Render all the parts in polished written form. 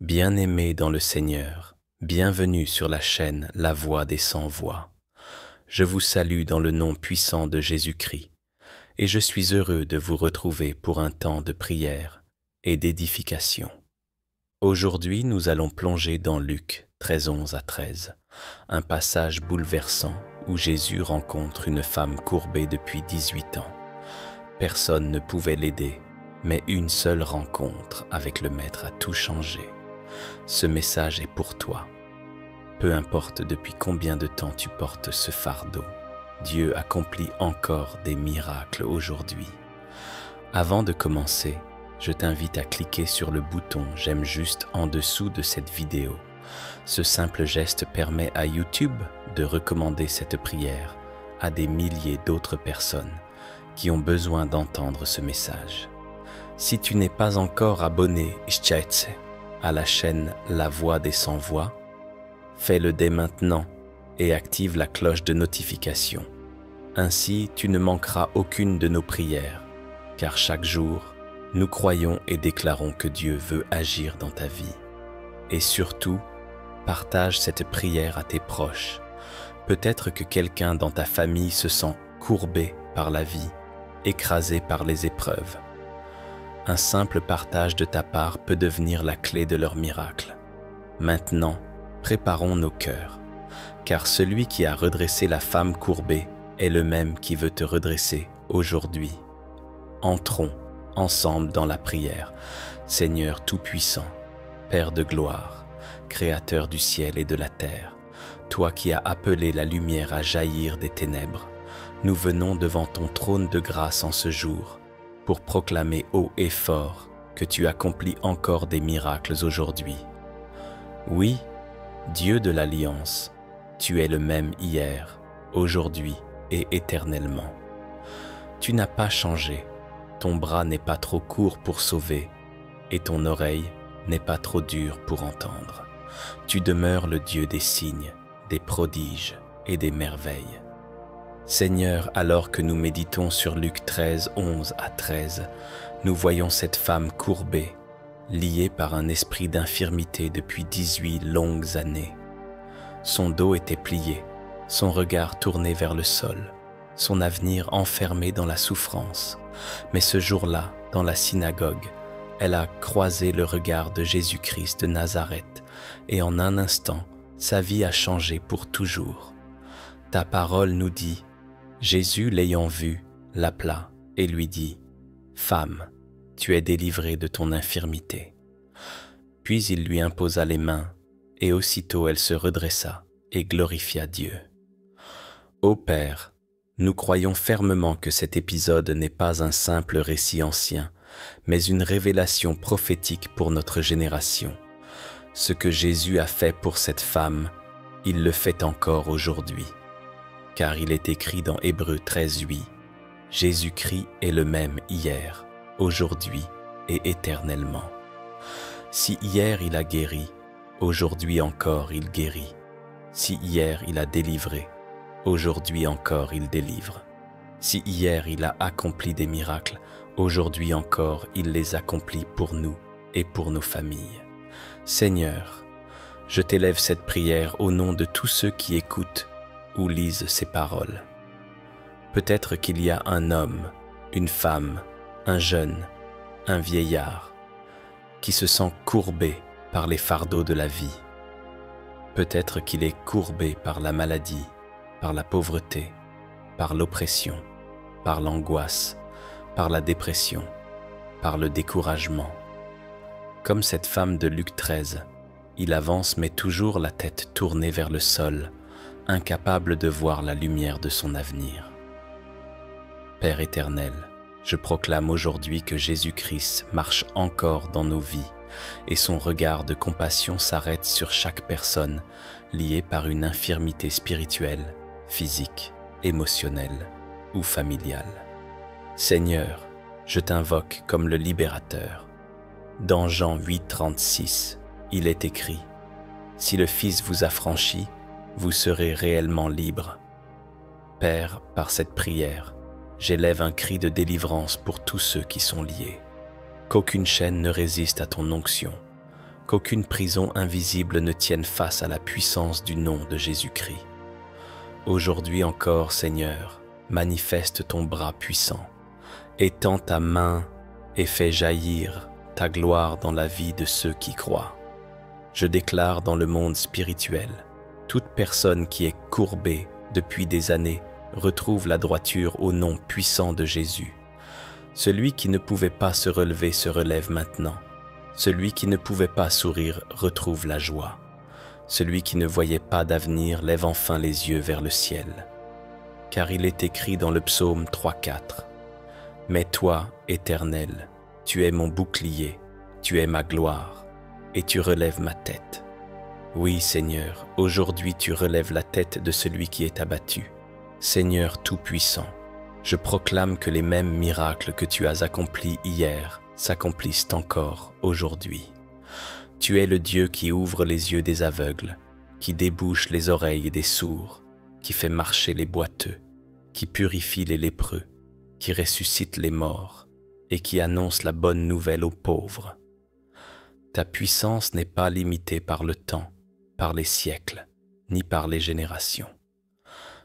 Bien-aimés dans le Seigneur, bienvenue sur la chaîne La Voix des Sans-Voix. Je vous salue dans le nom puissant de Jésus-Christ et je suis heureux de vous retrouver pour un temps de prière et d'édification. Aujourd'hui, nous allons plonger dans Luc 13:11-13, un passage bouleversant où Jésus rencontre une femme courbée depuis 18 ans. Personne ne pouvait l'aider, mais une seule rencontre avec le Maître a tout changé. Ce message est pour toi. Peu importe depuis combien de temps tu portes ce fardeau, Dieu accomplit encore des miracles aujourd'hui. Avant de commencer, je t'invite à cliquer sur le bouton « J'aime » juste en dessous de cette vidéo. Ce simple geste permet à YouTube de recommander cette prière à des milliers d'autres personnes qui ont besoin d'entendre ce message. Si tu n'es pas encore abonné à la chaîne La Voix des Sans-Voix, fais-le dès maintenant et active la cloche de notification. Ainsi, tu ne manqueras aucune de nos prières, car chaque jour, nous croyons et déclarons que Dieu veut agir dans ta vie. Et surtout, partage cette prière à tes proches. Peut-être que quelqu'un dans ta famille se sent courbé par la vie, écrasé par les épreuves. Un simple partage de ta part peut devenir la clé de leur miracle. Maintenant, préparons nos cœurs, car celui qui a redressé la femme courbée est le même qui veut te redresser aujourd'hui. Entrons ensemble dans la prière. Seigneur Tout-Puissant, Père de gloire, Créateur du ciel et de la terre, toi qui as appelé la lumière à jaillir des ténèbres, nous venons devant ton trône de grâce en ce jour, pour proclamer haut et fort que tu accomplis encore des miracles aujourd'hui. Oui, Dieu de l'Alliance, tu es le même hier, aujourd'hui et éternellement. Tu n'as pas changé, ton bras n'est pas trop court pour sauver et ton oreille n'est pas trop dure pour entendre. Tu demeures le Dieu des signes, des prodiges et des merveilles. Seigneur, alors que nous méditons sur Luc 13:11-13, nous voyons cette femme courbée, liée par un esprit d'infirmité depuis 18 longues années. Son dos était plié, son regard tourné vers le sol, son avenir enfermé dans la souffrance. Mais ce jour-là, dans la synagogue, elle a croisé le regard de Jésus-Christ de Nazareth et en un instant, sa vie a changé pour toujours. Ta parole nous dit: Jésus, l'ayant vue, l'appela et lui dit: « Femme, tu es délivrée de ton infirmité. » Puis il lui imposa les mains, et aussitôt elle se redressa et glorifia Dieu. Ô Père, nous croyons fermement que cet épisode n'est pas un simple récit ancien, mais une révélation prophétique pour notre génération. Ce que Jésus a fait pour cette femme, il le fait encore aujourd'hui. Car il est écrit dans Hébreux 13:8, « Jésus-Christ est le même hier, aujourd'hui et éternellement. » Si hier il a guéri, aujourd'hui encore il guérit. Si hier il a délivré, aujourd'hui encore il délivre. Si hier il a accompli des miracles, aujourd'hui encore il les accomplit pour nous et pour nos familles. Seigneur, je t'élève cette prière au nom de tous ceux qui écoutent ou lisent ces paroles. Peut-être qu'il y a un homme, une femme, un jeune, un vieillard, qui se sent courbé par les fardeaux de la vie. Peut-être qu'il est courbé par la maladie, par la pauvreté, par l'oppression, par l'angoisse, par la dépression, par le découragement. Comme cette femme de Luc 13, il avance mais toujours la tête tournée vers le sol, incapable de voir la lumière de son avenir. Père éternel, je proclame aujourd'hui que Jésus-Christ marche encore dans nos vies et son regard de compassion s'arrête sur chaque personne liée par une infirmité spirituelle, physique, émotionnelle ou familiale. Seigneur, je t'invoque comme le libérateur. Dans Jean 8:36, il est écrit: « Si le Fils vous affranchit, vous serez réellement libre. » Père, par cette prière, j'élève un cri de délivrance pour tous ceux qui sont liés. Qu'aucune chaîne ne résiste à ton onction, qu'aucune prison invisible ne tienne face à la puissance du nom de Jésus-Christ. Aujourd'hui encore, Seigneur, manifeste ton bras puissant, étends ta main et fais jaillir ta gloire dans la vie de ceux qui croient. Je déclare dans le monde spirituel, toute personne qui est courbée depuis des années retrouve la droiture au nom puissant de Jésus. Celui qui ne pouvait pas se relever se relève maintenant. Celui qui ne pouvait pas sourire retrouve la joie. Celui qui ne voyait pas d'avenir lève enfin les yeux vers le ciel. Car il est écrit dans le psaume 3,4 « Mais toi, Éternel, tu es mon bouclier, tu es ma gloire, et tu relèves ma tête. » Oui, Seigneur, aujourd'hui tu relèves la tête de celui qui est abattu. Seigneur Tout-Puissant, je proclame que les mêmes miracles que tu as accomplis hier s'accomplissent encore aujourd'hui. Tu es le Dieu qui ouvre les yeux des aveugles, qui débouche les oreilles des sourds, qui fait marcher les boiteux, qui purifie les lépreux, qui ressuscite les morts et qui annonce la bonne nouvelle aux pauvres. Ta puissance n'est pas limitée par le temps, par les siècles, ni par les générations.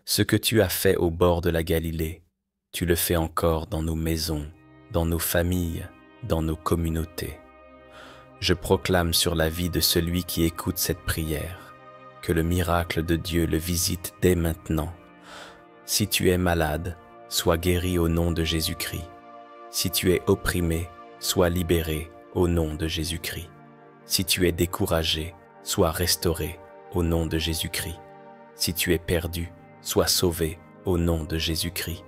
Ce que tu as fait au bord de la Galilée, tu le fais encore dans nos maisons, dans nos familles, dans nos communautés. Je proclame sur la vie de celui qui écoute cette prière, que le miracle de Dieu le visite dès maintenant. Si tu es malade, sois guéri au nom de Jésus-Christ. Si tu es opprimé, sois libéré au nom de Jésus-Christ. Si tu es découragé, sois restauré au nom de Jésus-Christ. Si tu es perdu, sois sauvé au nom de Jésus-Christ,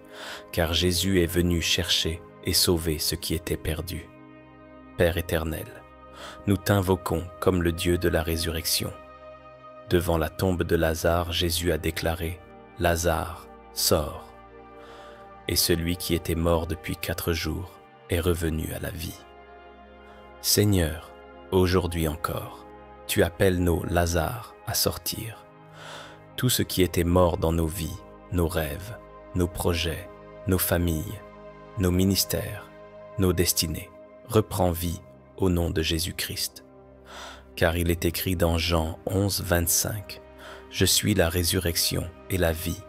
car Jésus est venu chercher et sauver ce qui était perdu. Père éternel, nous t'invoquons comme le Dieu de la résurrection. Devant la tombe de Lazare, Jésus a déclaré « Lazare, sors !» Et celui qui était mort depuis 4 jours est revenu à la vie. Seigneur, aujourd'hui encore, tu appelles nos Lazare à sortir. Tout ce qui était mort dans nos vies, nos rêves, nos projets, nos familles, nos ministères, nos destinées, reprend vie au nom de Jésus-Christ. Car il est écrit dans Jean 11, 25, « Je suis la résurrection et la vie.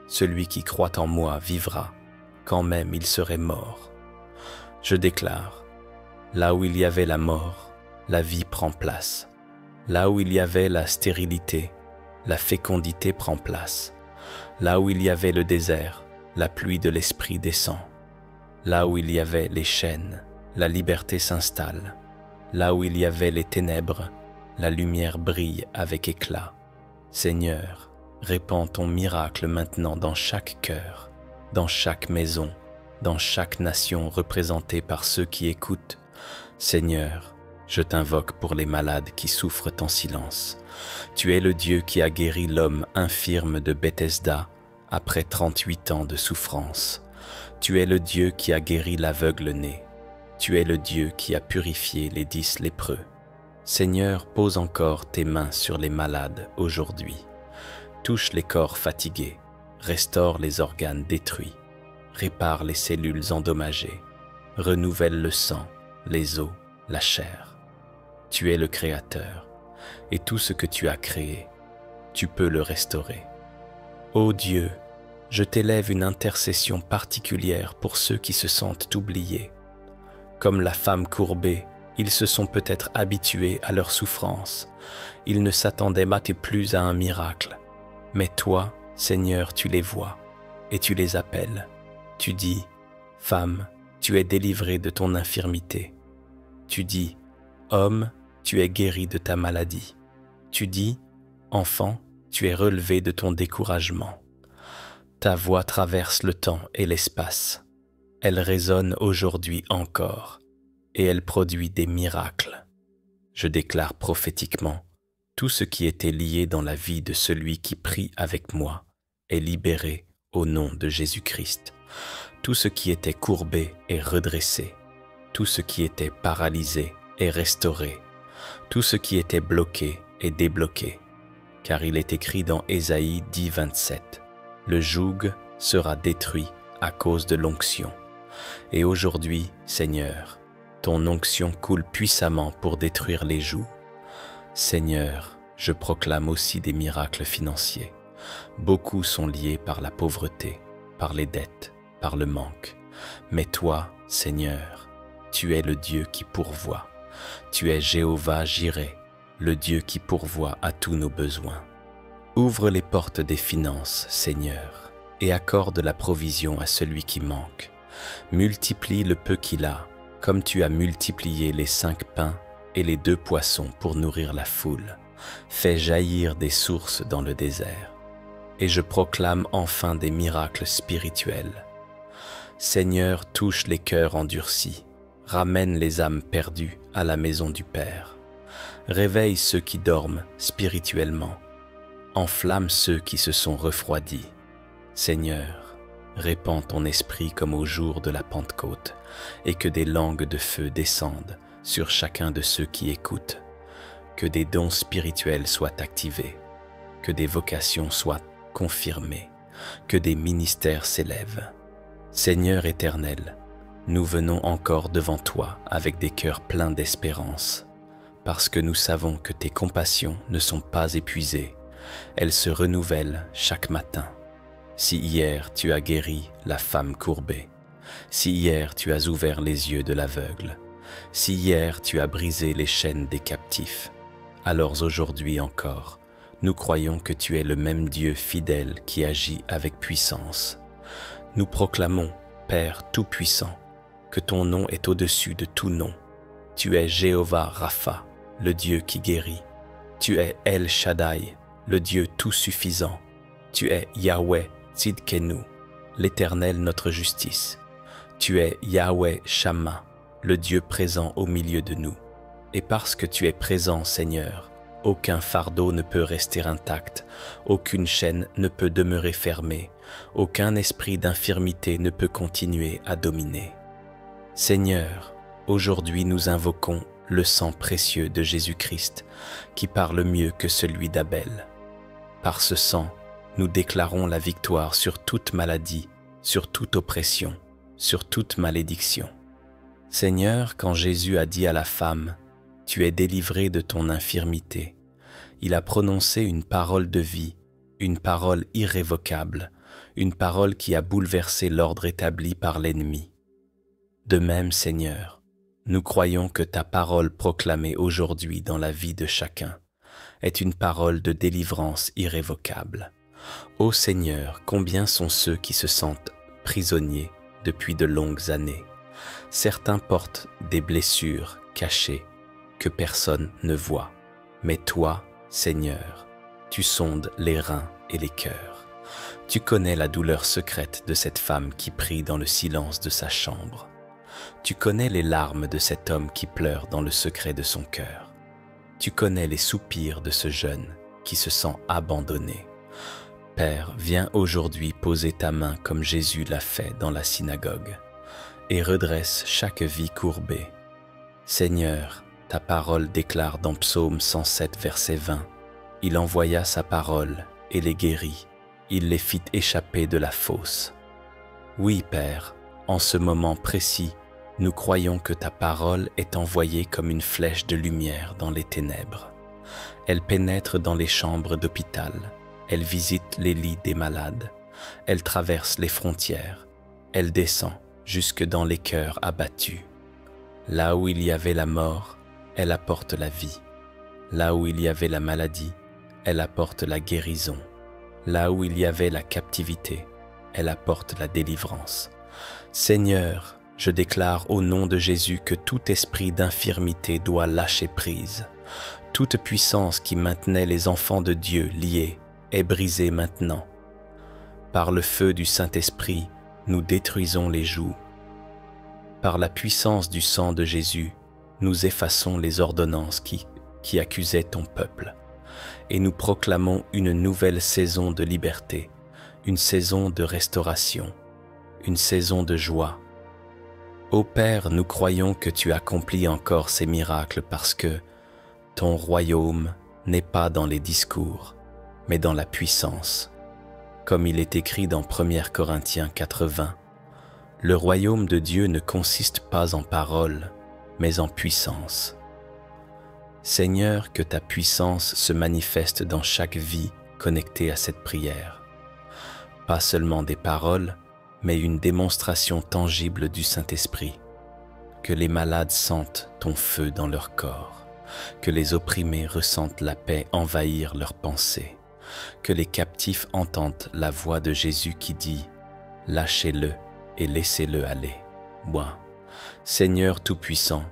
Celui qui croit en moi vivra, quand même il serait mort. » Je déclare, là où il y avait la mort, la vie prend place. Là où il y avait la stérilité, la fécondité prend place. Là où il y avait le désert, la pluie de l'Esprit descend. Là où il y avait les chaînes, la liberté s'installe. Là où il y avait les ténèbres, la lumière brille avec éclat. Seigneur, répands ton miracle maintenant dans chaque cœur, dans chaque maison, dans chaque nation représentée par ceux qui écoutent. Seigneur, je t'invoque pour les malades qui souffrent en silence. Tu es le Dieu qui a guéri l'homme infirme de Bethesda après 38 ans de souffrance. Tu es le Dieu qui a guéri l'aveugle né. Tu es le Dieu qui a purifié les 10 lépreux. Seigneur, pose encore tes mains sur les malades aujourd'hui. Touche les corps fatigués, restaure les organes détruits, répare les cellules endommagées, renouvelle le sang, les os, la chair. Tu es le Créateur, et tout ce que tu as créé, tu peux le restaurer. Ô Dieu, je t'élève une intercession particulière pour ceux qui se sentent oubliés. Comme la femme courbée, ils se sont peut-être habitués à leur souffrance. Ils ne s'attendaient plus à un miracle. Mais toi, Seigneur, tu les vois et tu les appelles. Tu dis, « Femme, tu es délivrée de ton infirmité. » Tu dis, « Homme, tu es guéri de ta maladie. » Tu dis, « Enfant, tu es relevé de ton découragement. » Ta voix traverse le temps et l'espace. Elle résonne aujourd'hui encore et elle produit des miracles. Je déclare prophétiquement, tout ce qui était lié dans la vie de celui qui prie avec moi est libéré au nom de Jésus-Christ. Tout ce qui était courbé est redressé. Tout ce qui était paralysé est restauré. Tout ce qui était bloqué est débloqué. Car il est écrit dans Ésaïe 10, 27, « Le joug sera détruit à cause de l'onction. » Et aujourd'hui, Seigneur, ton onction coule puissamment pour détruire les jougs, Seigneur, je proclame aussi des miracles financiers. Beaucoup sont liés par la pauvreté, par les dettes, par le manque. Mais toi, Seigneur, tu es le Dieu qui pourvoit. Tu es Jéhovah Jireh, le Dieu qui pourvoit à tous nos besoins. Ouvre les portes des finances, Seigneur, et accorde la provision à celui qui manque. Multiplie le peu qu'il a, comme tu as multiplié les 5 pains et les 2 poissons pour nourrir la foule. Fais jaillir des sources dans le désert. Et je proclame enfin des miracles spirituels. Seigneur, touche les cœurs endurcis, ramène les âmes perdues à la maison du Père. Réveille ceux qui dorment spirituellement, enflamme ceux qui se sont refroidis. Seigneur, répands ton esprit comme au jour de la Pentecôte, et que des langues de feu descendent sur chacun de ceux qui écoutent, que des dons spirituels soient activés, que des vocations soient confirmées, que des ministères s'élèvent. Seigneur éternel, nous venons encore devant toi avec des cœurs pleins d'espérance, parce que nous savons que tes compassions ne sont pas épuisées, elles se renouvellent chaque matin. Si hier tu as guéri la femme courbée, si hier tu as ouvert les yeux de l'aveugle, si hier tu as brisé les chaînes des captifs, alors aujourd'hui encore, nous croyons que tu es le même Dieu fidèle qui agit avec puissance. Nous proclamons, Père Tout-Puissant, que ton nom est au-dessus de tout nom. Tu es Jéhovah Rapha, le Dieu qui guérit. Tu es El Shaddai, le Dieu tout-suffisant. Tu es Yahweh Tzidkenu, l'Éternel notre justice. Tu es Yahweh Shammah, le Dieu présent au milieu de nous. Et parce que tu es présent, Seigneur, aucun fardeau ne peut rester intact, aucune chaîne ne peut demeurer fermée, aucun esprit d'infirmité ne peut continuer à dominer. Seigneur, aujourd'hui nous invoquons le sang précieux de Jésus-Christ, qui parle mieux que celui d'Abel. Par ce sang, nous déclarons la victoire sur toute maladie, sur toute oppression, sur toute malédiction. Seigneur, quand Jésus a dit à la femme, « Tu es délivrée de ton infirmité », il a prononcé une parole de vie, une parole irrévocable, une parole qui a bouleversé l'ordre établi par l'ennemi. De même, Seigneur, nous croyons que ta parole proclamée aujourd'hui dans la vie de chacun est une parole de délivrance irrévocable. Ô Seigneur, combien sont ceux qui se sentent prisonniers depuis de longues années. Certains portent des blessures cachées que personne ne voit. Mais toi, Seigneur, tu sondes les reins et les cœurs. Tu connais la douleur secrète de cette femme qui prie dans le silence de sa chambre. Tu connais les larmes de cet homme qui pleure dans le secret de son cœur. Tu connais les soupirs de ce jeune qui se sent abandonné. Père, viens aujourd'hui poser ta main comme Jésus l'a fait dans la synagogue et redresse chaque vie courbée. Seigneur, ta parole déclare dans Psaume 107, verset 20, « Il envoya sa parole et les guérit, il les fit échapper de la fosse. » Oui, Père, en ce moment précis, nous croyons que ta parole est envoyée comme une flèche de lumière dans les ténèbres. Elle pénètre dans les chambres d'hôpital, elle visite les lits des malades, elle traverse les frontières, elle descend jusque dans les cœurs abattus. Là où il y avait la mort, elle apporte la vie. Là où il y avait la maladie, elle apporte la guérison. Là où il y avait la captivité, elle apporte la délivrance. Seigneur, je déclare au nom de Jésus que tout esprit d'infirmité doit lâcher prise. Toute puissance qui maintenait les enfants de Dieu liés est brisée maintenant. Par le feu du Saint-Esprit, nous détruisons les jougs. Par la puissance du sang de Jésus, nous effaçons les ordonnances qui accusaient ton peuple. Et nous proclamons une nouvelle saison de liberté, une saison de restauration, une saison de joie. Ô Père, nous croyons que tu accomplis encore ces miracles parce que ton royaume n'est pas dans les discours, mais dans la puissance. Comme il est écrit dans 1 Corinthiens 4:20, le royaume de Dieu ne consiste pas en paroles, mais en puissance. Seigneur, que ta puissance se manifeste dans chaque vie connectée à cette prière. Pas seulement des paroles, mais une démonstration tangible du Saint-Esprit. Que les malades sentent ton feu dans leur corps, que les opprimés ressentent la paix envahir leurs pensées, que les captifs entendent la voix de Jésus qui dit « Lâchez-le et laissez-le aller. » Moi, Seigneur Tout-Puissant,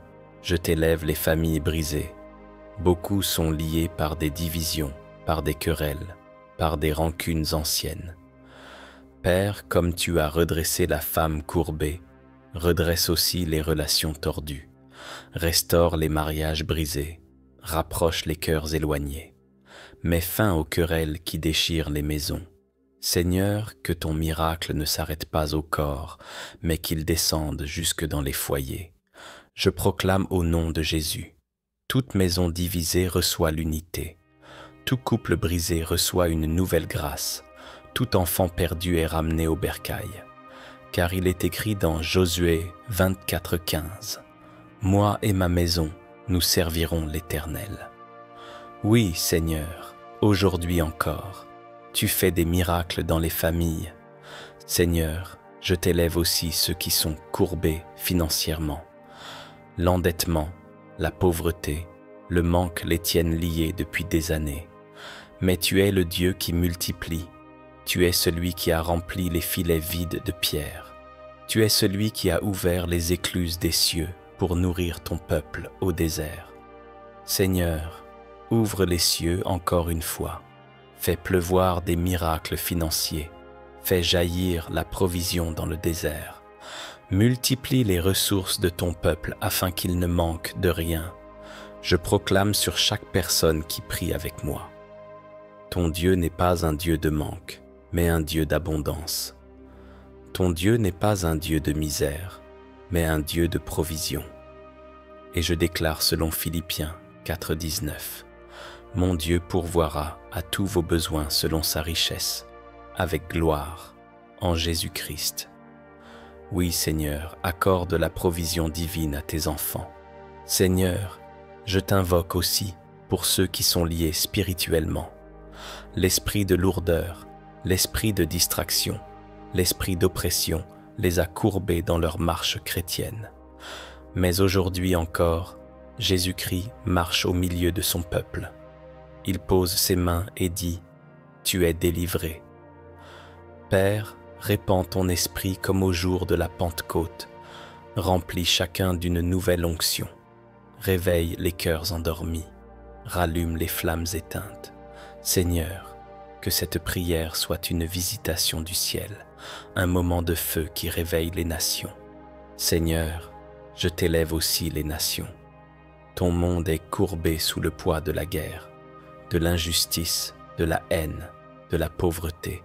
je t'élève les familles brisées. Beaucoup sont liés par des divisions, par des querelles, par des rancunes anciennes. Père, comme tu as redressé la femme courbée, redresse aussi les relations tordues, restaure les mariages brisés, rapproche les cœurs éloignés, mets fin aux querelles qui déchirent les maisons. Seigneur, que ton miracle ne s'arrête pas au corps, mais qu'il descende jusque dans les foyers. Je proclame au nom de Jésus. Toute maison divisée reçoit l'unité. Tout couple brisé reçoit une nouvelle grâce. Tout enfant perdu est ramené au bercail. Car il est écrit dans Josué 24:15 « Moi et ma maison, nous servirons l'Éternel. » Oui, Seigneur, aujourd'hui encore, tu fais des miracles dans les familles. Seigneur, je t'élève aussi ceux qui sont courbés financièrement. L'endettement, la pauvreté, le manque les tiennent liés depuis des années. Mais tu es le Dieu qui multiplie. Tu es celui qui a rempli les filets vides de pierre. Tu es celui qui a ouvert les écluses des cieux pour nourrir ton peuple au désert. Seigneur, ouvre les cieux encore une fois. Fais pleuvoir des miracles financiers. Fais jaillir la provision dans le désert. Multiplie les ressources de ton peuple afin qu'il ne manque de rien. Je proclame sur chaque personne qui prie avec moi. Ton Dieu n'est pas un Dieu de manque, mais un Dieu d'abondance. Ton Dieu n'est pas un Dieu de misère, mais un Dieu de provision. Et je déclare selon Philippiens 4:19, « Mon Dieu pourvoira à tous vos besoins selon sa richesse, avec gloire, en Jésus-Christ. » Oui, Seigneur, accorde la provision divine à tes enfants. Seigneur, je t'invoque aussi pour ceux qui sont liés spirituellement. L'esprit de lourdeur, l'esprit de distraction, l'esprit d'oppression les a courbés dans leur marche chrétienne. Mais aujourd'hui encore, Jésus-Christ marche au milieu de son peuple. Il pose ses mains et dit « Tu es délivré. » Père, répands ton esprit comme au jour de la Pentecôte. Remplis chacun d'une nouvelle onction. Réveille les cœurs endormis. Rallume les flammes éteintes. Seigneur, que cette prière soit une visitation du ciel, un moment de feu qui réveille les nations. Seigneur, je t'élève aussi les nations. Ton monde est courbé sous le poids de la guerre, de l'injustice, de la haine, de la pauvreté.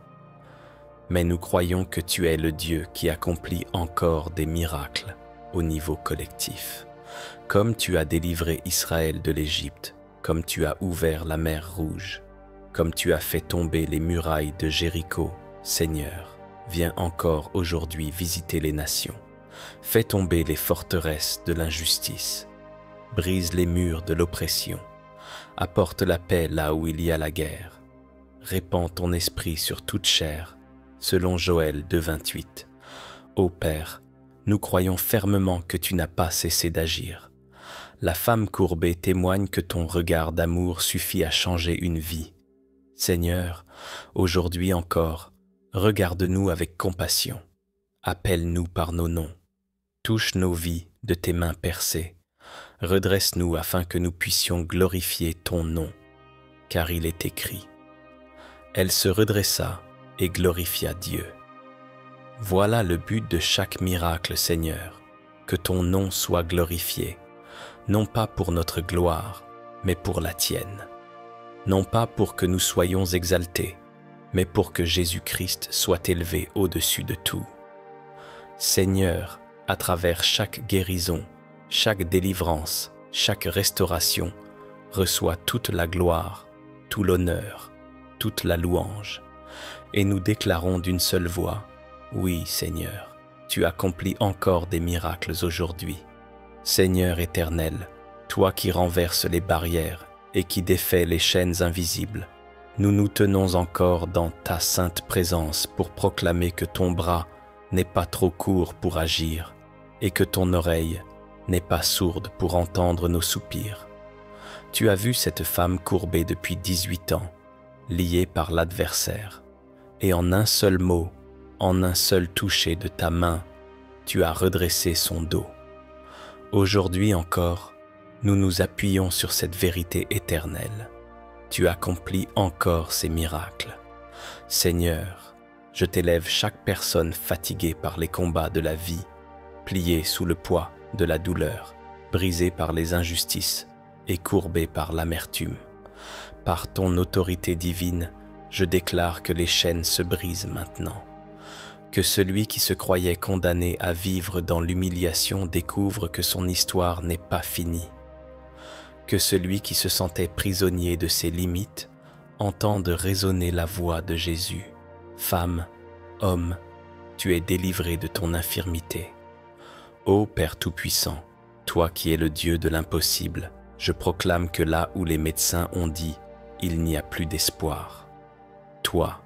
Mais nous croyons que tu es le Dieu qui accomplit encore des miracles au niveau collectif. Comme tu as délivré Israël de l'Égypte, comme tu as ouvert la mer Rouge, comme tu as fait tomber les murailles de Jéricho, Seigneur, viens encore aujourd'hui visiter les nations. Fais tomber les forteresses de l'injustice. Brise les murs de l'oppression. Apporte la paix là où il y a la guerre. Répands ton esprit sur toute chair, selon Joël 2:28. Ô Père, nous croyons fermement que tu n'as pas cessé d'agir. La femme courbée témoigne que ton regard d'amour suffit à changer une vie. Seigneur, aujourd'hui encore, regarde-nous avec compassion. Appelle-nous par nos noms. Touche nos vies de tes mains percées. Redresse-nous afin que nous puissions glorifier ton nom, car il est écrit. Elle se redressa et glorifia Dieu. Voilà le but de chaque miracle, Seigneur, que ton nom soit glorifié, non pas pour notre gloire, mais pour la tienne. Non pas pour que nous soyons exaltés, mais pour que Jésus-Christ soit élevé au-dessus de tout. Seigneur, à travers chaque guérison, chaque délivrance, chaque restauration, reçois toute la gloire, tout l'honneur, toute la louange. Et nous déclarons d'une seule voix, oui Seigneur, tu accomplis encore des miracles aujourd'hui. Seigneur éternel, toi qui renverses les barrières et qui défais les chaînes invisibles, nous nous tenons encore dans ta sainte présence pour proclamer que ton bras n'est pas trop court pour agir et que ton oreille n'est pas sourde pour entendre nos soupirs. Tu as vu cette femme courbée depuis 18 ans, liée par l'adversaire, et en un seul mot, en un seul toucher de ta main, tu as redressé son dos. Aujourd'hui encore, nous nous appuyons sur cette vérité éternelle. Tu accomplis encore ces miracles. Seigneur, je t'élève chaque personne fatiguée par les combats de la vie, pliée sous le poids de la douleur, brisée par les injustices et courbée par l'amertume. Par ton autorité divine, je déclare que les chaînes se brisent maintenant. Que celui qui se croyait condamné à vivre dans l'humiliation découvre que son histoire n'est pas finie. Que celui qui se sentait prisonnier de ses limites entende résonner la voix de Jésus. Femme, homme, tu es délivré de ton infirmité. Ô Père Tout-Puissant, toi qui es le Dieu de l'impossible, je proclame que là où les médecins ont dit « il n'y a plus d'espoir », toi,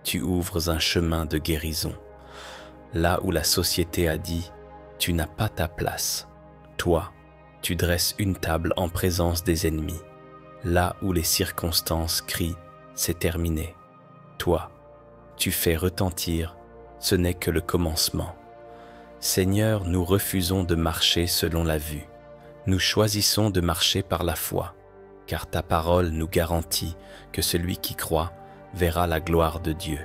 tu ouvres un chemin de guérison. Là où la société a dit « tu n'as pas ta place », toi, tu dresses une table en présence des ennemis. Là où les circonstances crient « c'est terminé », toi, tu fais retentir « ce n'est que le commencement ». Seigneur, nous refusons de marcher selon la vue. Nous choisissons de marcher par la foi, car ta parole nous garantit que celui qui croit verra la gloire de Dieu.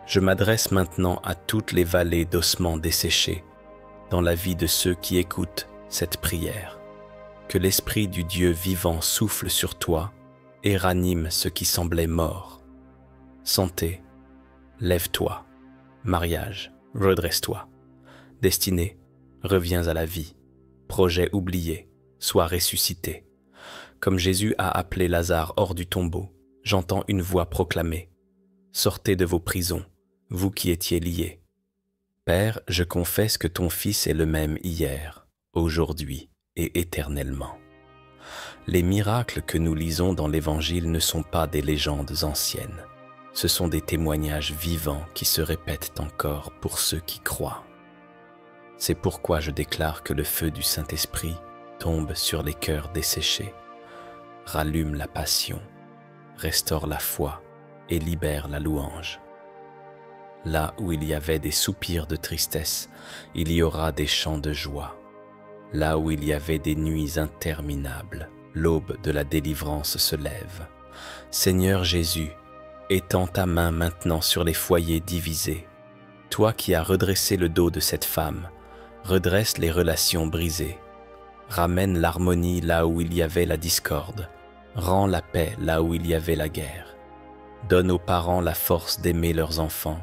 Je m'adresse maintenant à toutes les vallées d'ossements desséchés dans la vie de ceux qui écoutent cette prière. Que l'Esprit du Dieu vivant souffle sur toi et ranime ce qui semblait mort. Santé, lève-toi. Mariage, redresse-toi. Destinée, reviens à la vie. Projet oublié, sois ressuscité. Comme Jésus a appelé Lazare hors du tombeau, j'entends une voix proclamer « Sortez de vos prisons, vous qui étiez liés. » Père, je confesse que ton Fils est le même hier, aujourd'hui et éternellement. Les miracles que nous lisons dans l'Évangile ne sont pas des légendes anciennes. Ce sont des témoignages vivants qui se répètent encore pour ceux qui croient. C'est pourquoi je déclare que le feu du Saint-Esprit tombe sur les cœurs desséchés, rallume la passion, restaure la foi et libère la louange. Là où il y avait des soupirs de tristesse, il y aura des chants de joie. Là où il y avait des nuits interminables, l'aube de la délivrance se lève. Seigneur Jésus, étends ta main maintenant sur les foyers divisés. Toi qui as redressé le dos de cette femme, redresse les relations brisées. Ramène l'harmonie là où il y avait la discorde. Rends la paix là où il y avait la guerre. Donne aux parents la force d'aimer leurs enfants,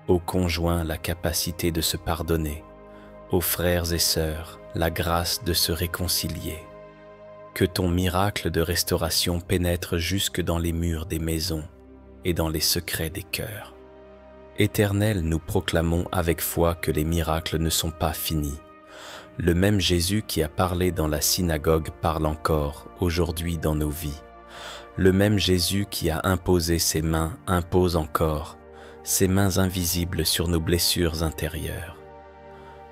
aux conjoints la capacité de se pardonner, aux frères et sœurs la grâce de se réconcilier. Que ton miracle de restauration pénètre jusque dans les murs des maisons et dans les secrets des cœurs. Éternel, nous proclamons avec foi que les miracles ne sont pas finis. Le même Jésus qui a parlé dans la synagogue parle encore aujourd'hui dans nos vies. Le même Jésus qui a imposé ses mains impose encore, ses mains invisibles sur nos blessures intérieures.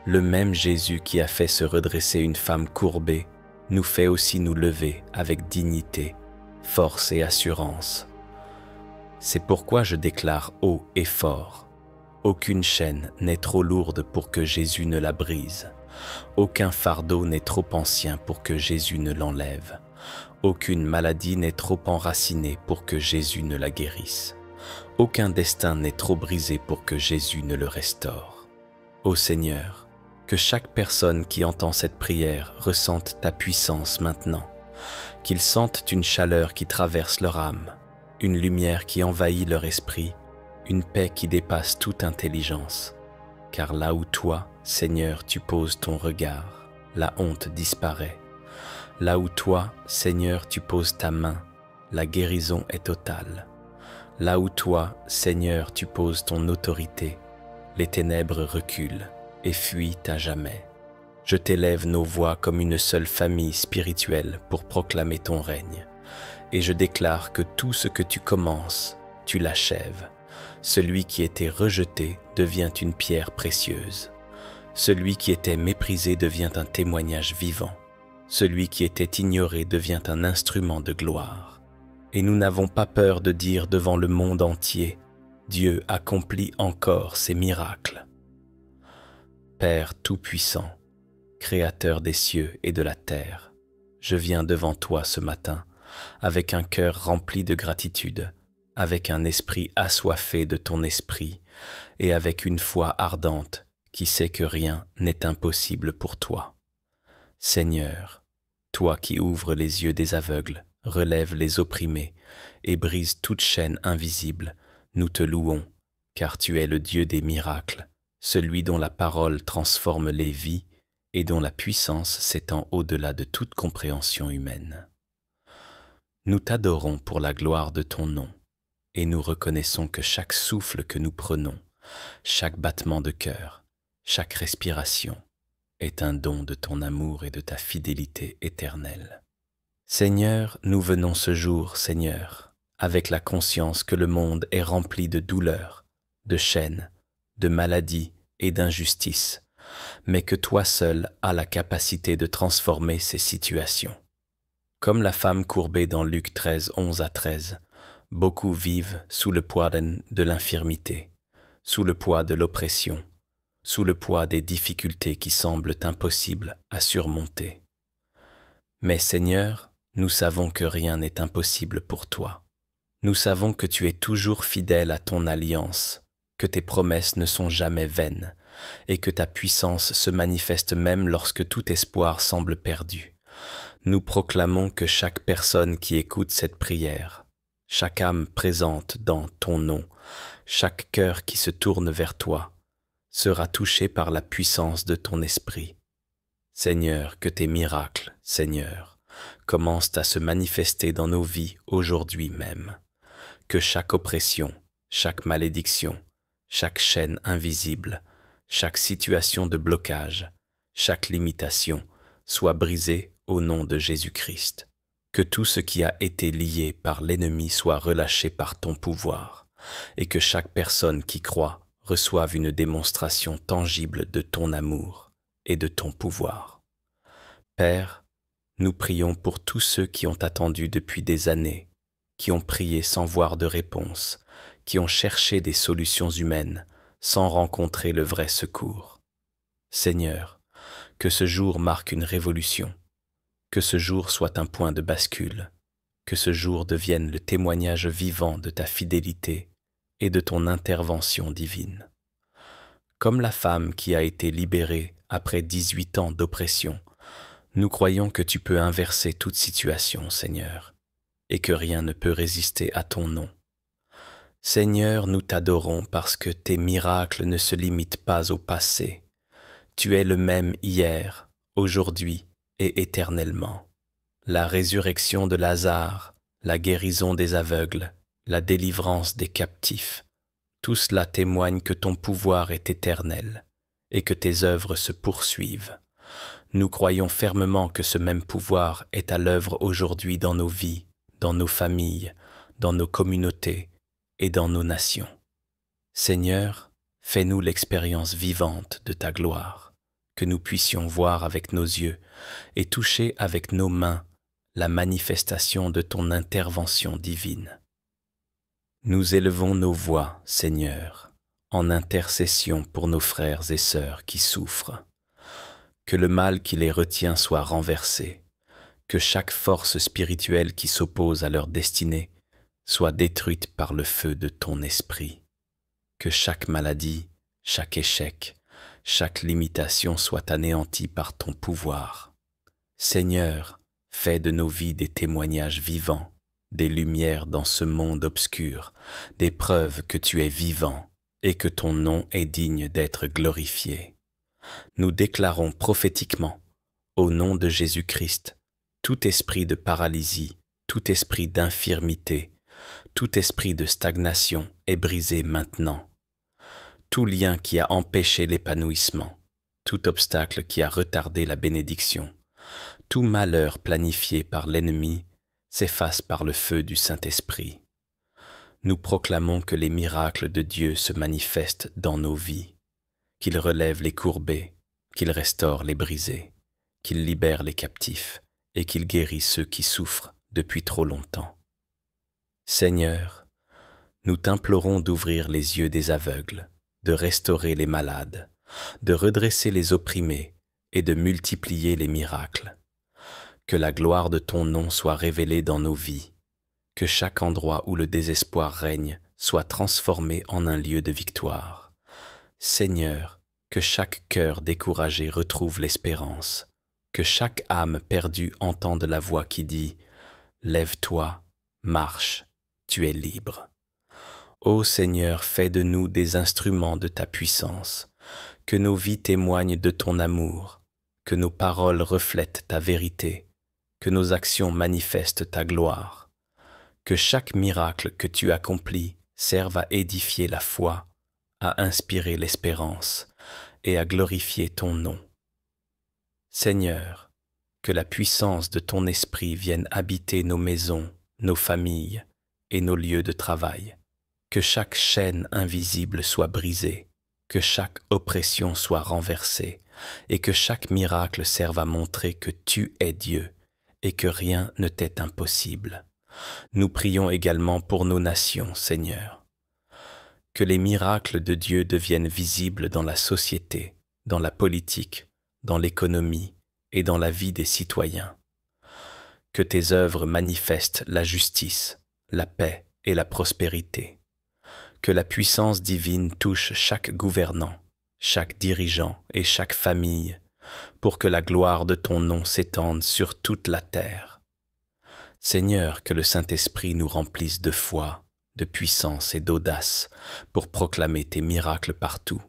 Le même Jésus qui a fait se redresser une femme courbée nous fait aussi nous lever avec dignité, force et assurance. C'est pourquoi je déclare haut et fort, aucune chaîne n'est trop lourde pour que Jésus ne la brise. Aucun fardeau n'est trop ancien pour que Jésus ne l'enlève. Aucune maladie n'est trop enracinée pour que Jésus ne la guérisse. Aucun destin n'est trop brisé pour que Jésus ne le restaure. Ô Seigneur, que chaque personne qui entend cette prière ressente ta puissance maintenant, qu'ils sentent une chaleur qui traverse leur âme, une lumière qui envahit leur esprit, une paix qui dépasse toute intelligence. Car là où toi, Seigneur, tu poses ton regard, la honte disparaît. Là où toi, Seigneur, tu poses ta main, la guérison est totale. Là où toi, Seigneur, tu poses ton autorité, les ténèbres reculent et fuient à jamais. Je t'élève nos voix comme une seule famille spirituelle pour proclamer ton règne. Et je déclare que tout ce que tu commences, tu l'achèves. Celui qui était rejeté devient une pierre précieuse. Celui qui était méprisé devient un témoignage vivant. Celui qui était ignoré devient un instrument de gloire. Et nous n'avons pas peur de dire devant le monde entier, Dieu accomplit encore ses miracles. Père Tout-Puissant, Créateur des cieux et de la terre, je viens devant toi ce matin avec un cœur rempli de gratitude, avec un esprit assoiffé de ton esprit et avec une foi ardente qui sait que rien n'est impossible pour toi. Seigneur, toi qui ouvres les yeux des aveugles, relèves les opprimés et brises toute chaîne invisible, nous te louons, car tu es le Dieu des miracles, celui dont la parole transforme les vies et dont la puissance s'étend au-delà de toute compréhension humaine. Nous t'adorons pour la gloire de ton nom, et nous reconnaissons que chaque souffle que nous prenons, chaque battement de cœur, chaque respiration, est un don de ton amour et de ta fidélité éternelle. Seigneur, nous venons ce jour, Seigneur, avec la conscience que le monde est rempli de douleurs, de chaînes, de maladies et d'injustices, mais que toi seul as la capacité de transformer ces situations. Comme la femme courbée dans Luc 13, 11 à 13, beaucoup vivent sous le poids de l'infirmité, sous le poids de l'oppression, sous le poids des difficultés qui semblent impossibles à surmonter. Mais Seigneur, nous savons que rien n'est impossible pour toi. Nous savons que tu es toujours fidèle à ton alliance, que tes promesses ne sont jamais vaines, et que ta puissance se manifeste même lorsque tout espoir semble perdu. Nous proclamons que chaque personne qui écoute cette prière, chaque âme présente dans ton nom, chaque cœur qui se tourne vers toi, sera touché par la puissance de ton esprit. Seigneur, que tes miracles, Seigneur, commencent à se manifester dans nos vies aujourd'hui même. Que chaque oppression, chaque malédiction, chaque chaîne invisible, chaque situation de blocage, chaque limitation soit brisée au nom de Jésus-Christ. Que tout ce qui a été lié par l'ennemi soit relâché par ton pouvoir, et que chaque personne qui croit reçoive une démonstration tangible de ton amour et de ton pouvoir. Père, nous prions pour tous ceux qui ont attendu depuis des années, qui ont prié sans voir de réponse, qui ont cherché des solutions humaines sans rencontrer le vrai secours. Seigneur, que ce jour marque une révolution, que ce jour soit un point de bascule, que ce jour devienne le témoignage vivant de ta fidélité et de ton intervention divine. Comme la femme qui a été libérée après 18 ans d'oppression, nous croyons que tu peux inverser toute situation, Seigneur, et que rien ne peut résister à ton nom. Seigneur, nous t'adorons parce que tes miracles ne se limitent pas au passé. Tu es le même hier, aujourd'hui et éternellement. La résurrection de Lazare, la guérison des aveugles, la délivrance des captifs, tout cela témoigne que ton pouvoir est éternel et que tes œuvres se poursuivent. Nous croyons fermement que ce même pouvoir est à l'œuvre aujourd'hui dans nos vies, dans nos familles, dans nos communautés et dans nos nations. Seigneur, fais-nous l'expérience vivante de ta gloire, que nous puissions voir avec nos yeux et toucher avec nos mains la manifestation de ton intervention divine. Nous élevons nos voix, Seigneur, en intercession pour nos frères et sœurs qui souffrent. Que le mal qui les retient soit renversé, que chaque force spirituelle qui s'oppose à leur destinée soit détruite par le feu de ton esprit. Que chaque maladie, chaque échec, chaque limitation soit anéantie par ton pouvoir. Seigneur, fais de nos vies des témoignages vivants, des lumières dans ce monde obscur, des preuves que tu es vivant et que ton nom est digne d'être glorifié. Nous déclarons prophétiquement, au nom de Jésus-Christ, tout esprit de paralysie, tout esprit d'infirmité, tout esprit de stagnation est brisé maintenant. Tout lien qui a empêché l'épanouissement, tout obstacle qui a retardé la bénédiction, tout malheur planifié par l'ennemi s'efface par le feu du Saint-Esprit. Nous proclamons que les miracles de Dieu se manifestent dans nos vies, qu'il relève les courbés, qu'il restaure les brisés, qu'il libère les captifs et qu'il guérit ceux qui souffrent depuis trop longtemps. Seigneur, nous t'implorons d'ouvrir les yeux des aveugles, de restaurer les malades, de redresser les opprimés et de multiplier les miracles. Que la gloire de ton nom soit révélée dans nos vies, que chaque endroit où le désespoir règne soit transformé en un lieu de victoire. Seigneur, que chaque cœur découragé retrouve l'espérance, que chaque âme perdue entende la voix qui dit « Lève-toi, marche, tu es libre ». Ô Seigneur, fais de nous des instruments de ta puissance, que nos vies témoignent de ton amour, que nos paroles reflètent ta vérité, que nos actions manifestent ta gloire, que chaque miracle que tu accomplis serve à édifier la foi, à inspirer l'espérance et à glorifier ton nom. Seigneur, que la puissance de ton esprit vienne habiter nos maisons, nos familles et nos lieux de travail, que chaque chaîne invisible soit brisée, que chaque oppression soit renversée et que chaque miracle serve à montrer que tu es Dieu et que rien ne t'est impossible. Nous prions également pour nos nations, Seigneur. Que les miracles de Dieu deviennent visibles dans la société, dans la politique, dans l'économie et dans la vie des citoyens. Que tes œuvres manifestent la justice, la paix et la prospérité. Que la puissance divine touche chaque gouvernant, chaque dirigeant et chaque famille, pour que la gloire de ton nom s'étende sur toute la terre. Seigneur, que le Saint-Esprit nous remplisse de foi, de puissance et d'audace pour proclamer tes miracles partout.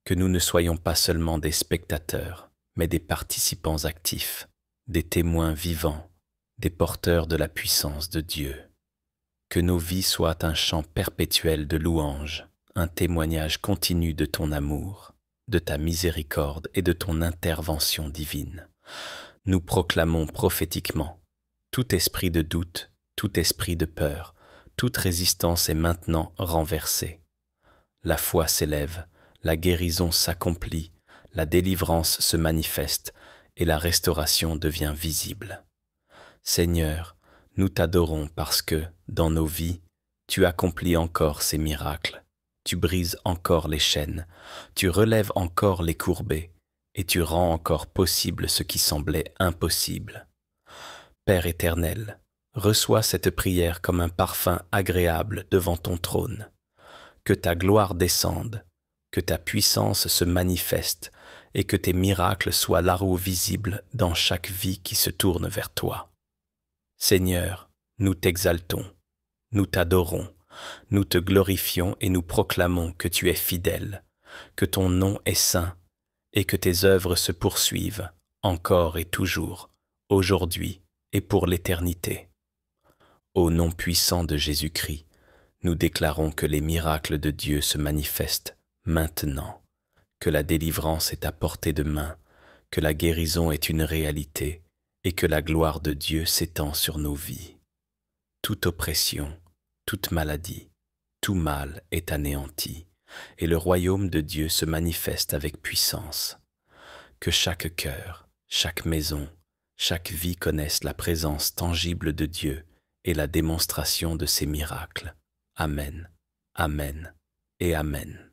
Que nous ne soyons pas seulement des spectateurs, mais des participants actifs, des témoins vivants, des porteurs de la puissance de Dieu. Que nos vies soient un chant perpétuel de louange, un témoignage continu de ton amour, de ta miséricorde et de ton intervention divine. Nous proclamons prophétiquement: tout esprit de doute, tout esprit de peur, toute résistance est maintenant renversée. La foi s'élève, la guérison s'accomplit, la délivrance se manifeste et la restauration devient visible. Seigneur, nous t'adorons parce que, dans nos vies, tu accomplis encore ces miracles. Tu brises encore les chaînes, tu relèves encore les courbés, et tu rends encore possible ce qui semblait impossible. Père éternel, reçois cette prière comme un parfum agréable devant ton trône. Que ta gloire descende, que ta puissance se manifeste, et que tes miracles soient là où visibles dans chaque vie qui se tourne vers toi. Seigneur, nous t'exaltons, nous t'adorons, nous te glorifions et nous proclamons que tu es fidèle, que ton nom est saint et que tes œuvres se poursuivent encore et toujours, aujourd'hui et pour l'éternité. Au nom puissant de Jésus-Christ, nous déclarons que les miracles de Dieu se manifestent maintenant, que la délivrance est à portée de main, que la guérison est une réalité et que la gloire de Dieu s'étend sur nos vies. Toute oppression, toute maladie, tout mal est anéanti, et le royaume de Dieu se manifeste avec puissance. Que chaque cœur, chaque maison, chaque vie connaisse la présence tangible de Dieu et la démonstration de ses miracles. Amen, Amen et Amen.